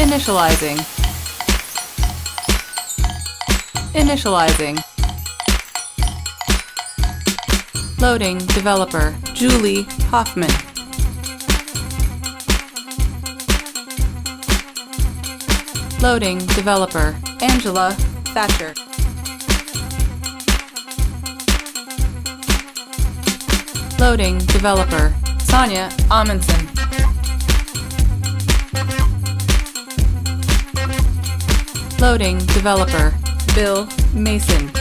Initializing. Initializing. Loading developer Julie Hoffman. Loading developer Angela Thatcher. Loading developer Sonia Amundsen. Loading developer Bill Mason.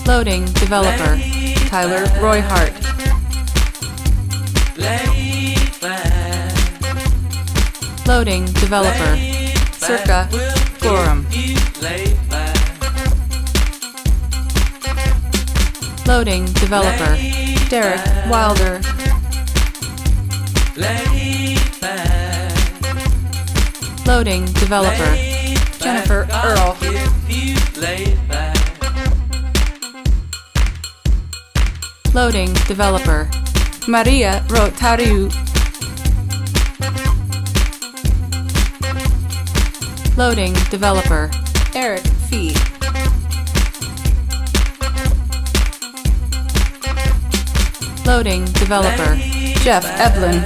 Loading developer Tyler Royhart. Loading developer Circa Gorham. Loading developer Derek Wilder. Loading developer Jennifer Earl. Loading developer Maria Rotariu. Loading developer Eric Fee. Loading developer Jeff Eblin.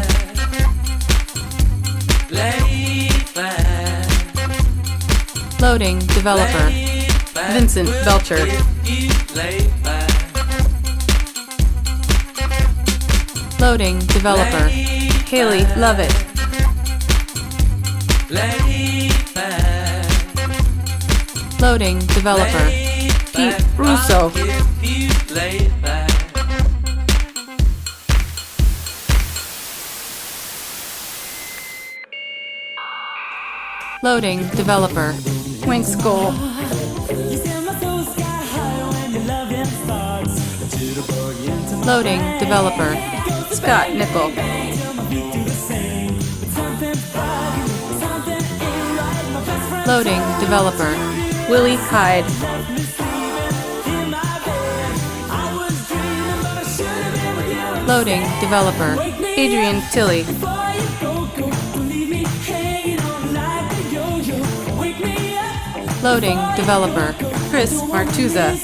Loading developer Vincent Belcher. Loading developer Haley Lovett. Loading developer Pete Russo. Loading developer Winkskoll. Loading developer Scott Nickel. Loading developer Willie Hyde. Loading developer Adrian Tilley. Loading developer Chris Martuza.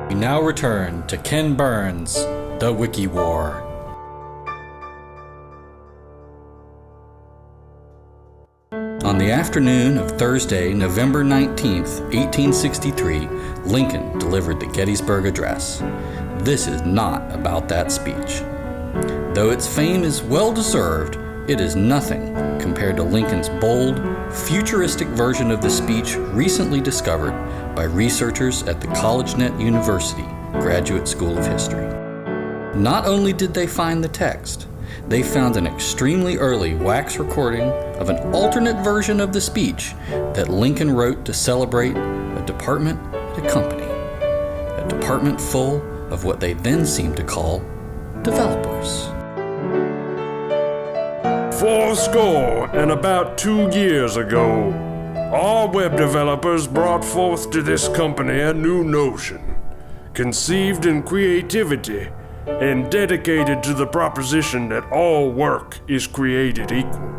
We now return to Ken Burns' The Wiki War. On the afternoon of Thursday, November 19th, 1863, Lincoln delivered the Gettysburg Address. This is not about that speech. Though its fame is well-deserved, it is nothing compared to Lincoln's bold, futuristic version of the speech recently discovered by researchers at the CollegeNet University Graduate School of History. Not only did they find the text, they found an extremely early wax recording of an alternate version of the speech that Lincoln wrote to celebrate a department at a company. A department full of what they then seemed to call developers. 80 and about 2 years ago, our web developers brought forth to this company a new notion, conceived in creativity and dedicated to the proposition that all work is created equal.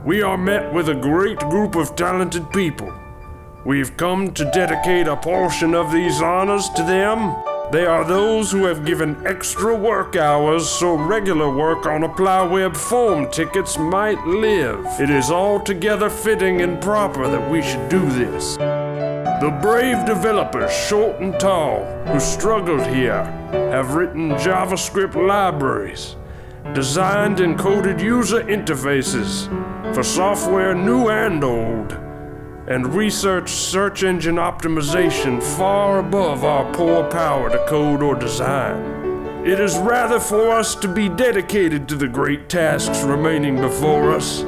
We are met with a great group of talented people. We've come to dedicate a portion of these honors to them. They are those who have given extra work hours so regular work on ApplyWeb form tickets might live. It is altogether fitting and proper that we should do this. The brave developers, short and tall, who struggled here, have written JavaScript libraries, designed and coded user interfaces for software new and old, and researched search engine optimization far above our poor power to code or design. It is rather for us to be dedicated to the great tasks remaining before us,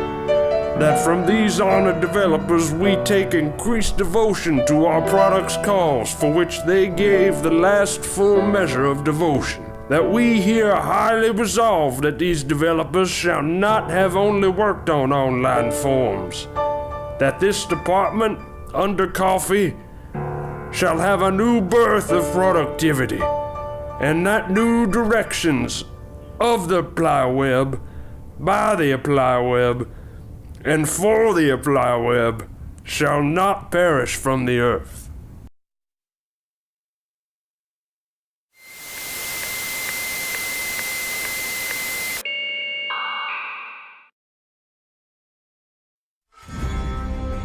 that from these honored developers we take increased devotion to our product's cause, for which they gave the last full measure of devotion. that we here highly resolve that these developers shall not have only worked on online forms, that this department, under coffee, shall have a new birth of productivity, and that new directions of the Apply Web, by the Apply Web, and for the Apply Web, shall not perish from the earth.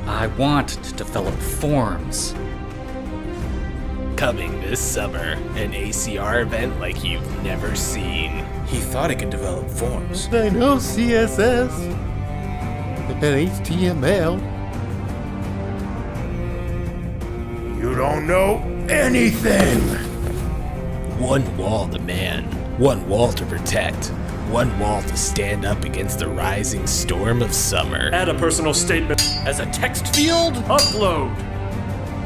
I want to develop forms. Coming this summer, an ACR event like you've never seen. He thought he could develop forms. I know CSS and HTML. You don't know anything! One wall to man, one wall to protect, one wall to stand up against the rising storm of summer. Add a personal statement. As a text field? Upload.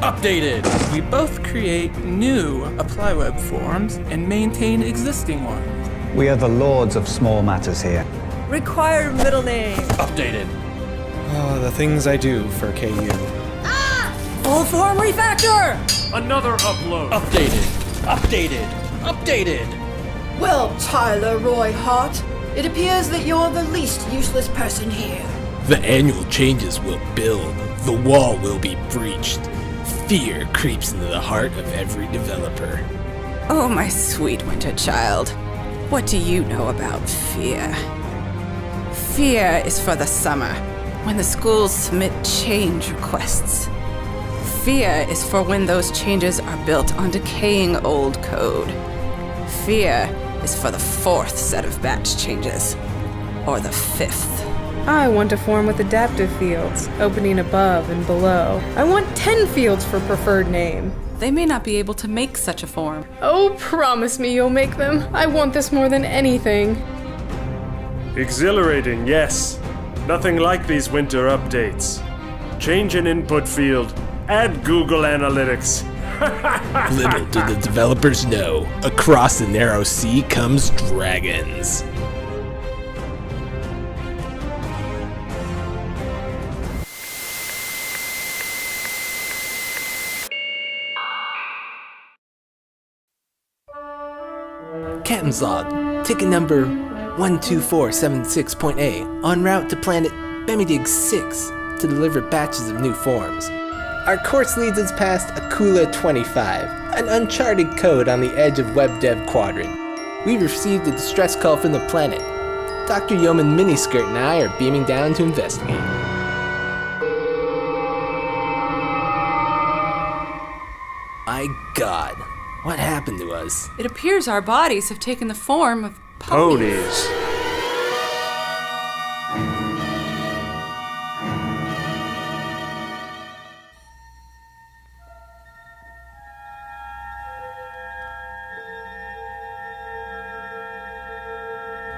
Updated. We both create new Apply Web forms and maintain existing ones. We are the lords of small matters here. Required middle name. Updated. Oh, the things I do for KU. Full form refactor. Another upload. Updated. Updated. Updated. Well, Tyler Roy Hart, it appears that you're the least useless person here. The annual changes will build. The wall will be breached. Fear creeps into the heart of every developer. Oh, my sweet winter child. What do you know about fear? Fear is for the summer, when the schools submit change requests. Fear is for when those changes are built on decaying old code. Fear is for the 4th set of batch changes, or the 5th. I want a form with adaptive fields, opening above and below. I want 10 fields for preferred name. They may not be able to make such a form. Oh, promise me you'll make them. I want this more than anything. Exhilarating, yes. Nothing like these winter updates. Change an input field. Add Google Analytics. Little do the developers know, across the narrow sea comes dragons. Captain's log, ticket number 12476.A, en route to planet Bemidig 6 to deliver batches of new forms. Our course leads us past Akula 25, an uncharted code on the edge of WebDev Quadrant. We've received a distress call from the planet. Dr. Yeoman Miniskirt and I are beaming down to investigate. My God, what happened to us? It appears our bodies have taken the form of ponies. Ponies.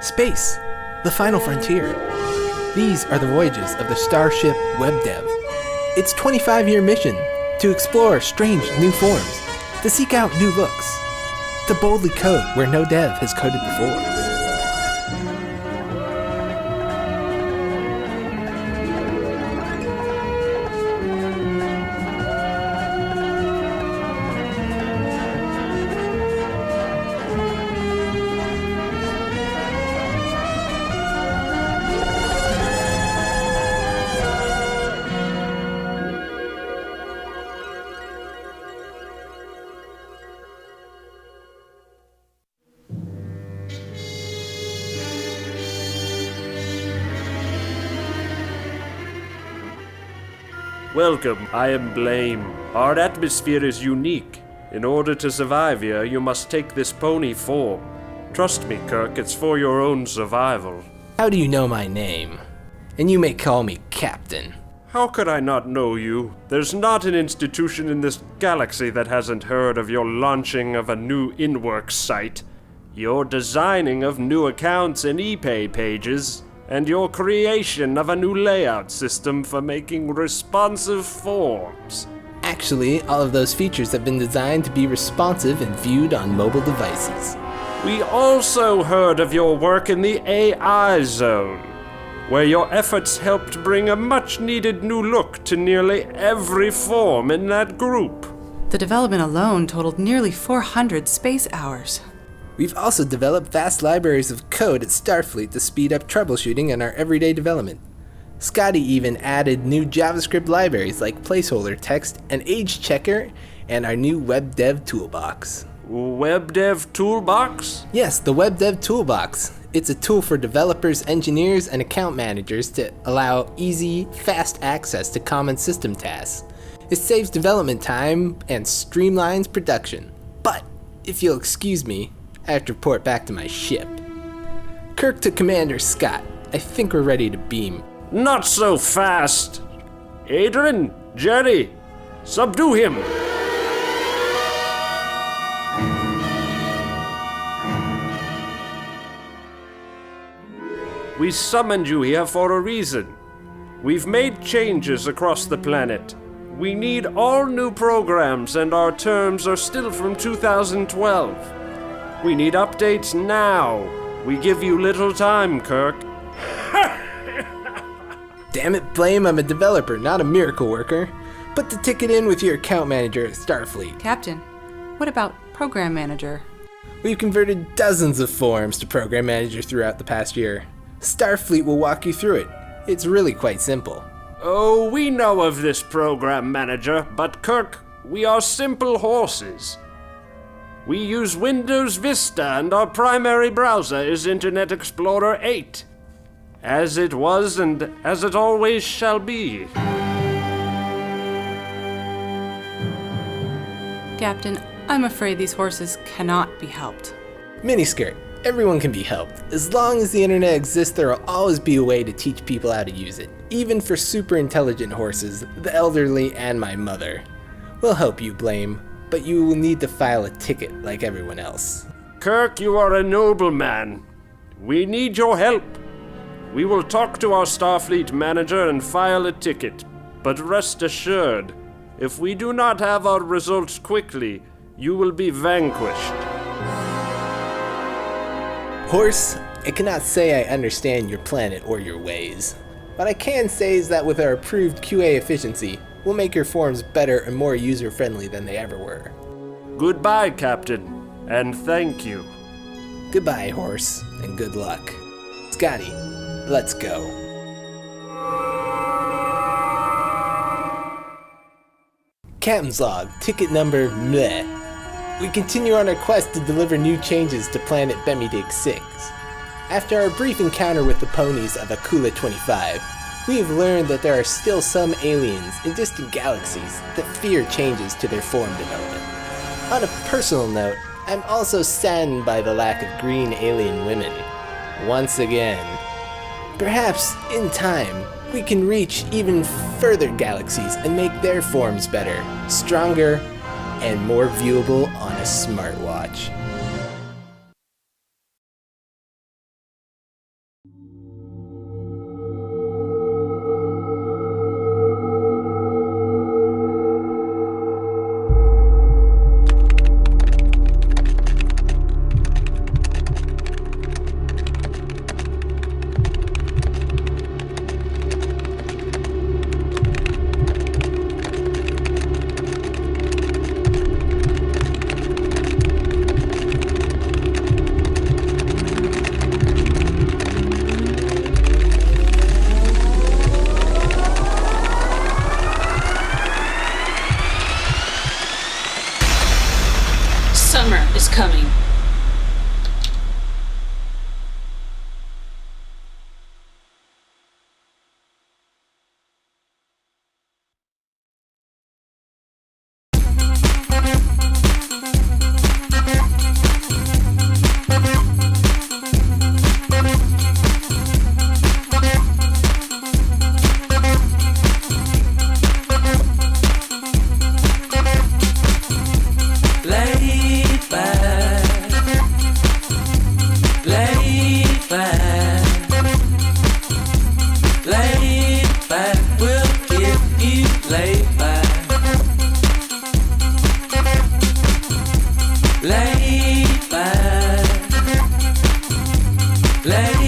Space, the final frontier. These are the voyages of the starship WebDev. Its 25-year mission to explore strange new forms, to seek out new looks, to boldly code where no dev has coded before. Welcome, I am Blame. Our atmosphere is unique. In order to survive here, you must take this pony form. Trust me, Kirk, it's for your own survival. How do you know my name? And you may call me Captain. How could I not know you? There's not an institution in this galaxy that hasn't heard of your launching of a new in-work site, your designing of new accounts and ePay pages, and your creation of a new layout system for making responsive forms. Actually, all of those features have been designed to be responsive and viewed on mobile devices. We also heard of your work in the AI zone, where your efforts helped bring a much-needed new look to nearly every form in that group. The development alone totaled nearly 400 space hours. We've also developed vast libraries of code at Starfleet to speed up troubleshooting in our everyday development. Scotty even added new JavaScript libraries like placeholder text and age checker and our new WebDev toolbox. WebDev Toolbox? Yes, the WebDev Toolbox. It's a tool for developers, engineers, and account managers to allow easy, fast access to common system tasks. It saves development time and streamlines production. But, if you'll excuse me, I have to report back to my ship. Kirk to Commander Scott. I think we're ready to beam. Not so fast! Adrian, Jerry, subdue him! We summoned you here for a reason. We've made changes across the planet. We need all new programs, and our terms are still from 2012. We need updates now. We give you little time, Kirk. Damn it, Blame, I'm a developer, not a miracle worker. Put the ticket in with your account manager at Starfleet. Captain, what about Program Manager? We've converted dozens of forms to Program Manager throughout the past year. Starfleet will walk you through it. It's really quite simple. Oh, we know of this program manager, but Kirk, we are simple horses. We use Windows Vista and our primary browser is Internet Explorer 8. As it was and as it always shall be. Captain, I'm afraid these horses cannot be helped. Miniskirt. Everyone can be helped. As long as the internet exists, there will always be a way to teach people how to use it. Even for super intelligent horses, the elderly, and my mother. We'll help you, Blame, but you will need to file a ticket like everyone else. Kirk, you are a noble man. We need your help. We will talk to our Starfleet manager and file a ticket. But rest assured, if we do not have our results quickly, you will be vanquished. Horse, I cannot say I understand your planet or your ways. What I can say is that with our approved QA efficiency, we'll make your forms better and more user-friendly than they ever were. Goodbye, Captain, and thank you. Goodbye, Horse, and good luck. Scotty, let's go. Captain's log, ticket number meh. We continue on our quest to deliver new changes to planet Bemidig 6. After our brief encounter with the ponies of Akula 25, we have learned that there are still some aliens in distant galaxies that fear changes to their form development. On a personal note, I'm also saddened by the lack of green alien women. Once again. Perhaps, in time, we can reach even further galaxies and make their forms better, stronger, and more viewable on a smartwatch. Summer is coming. Lay back. Let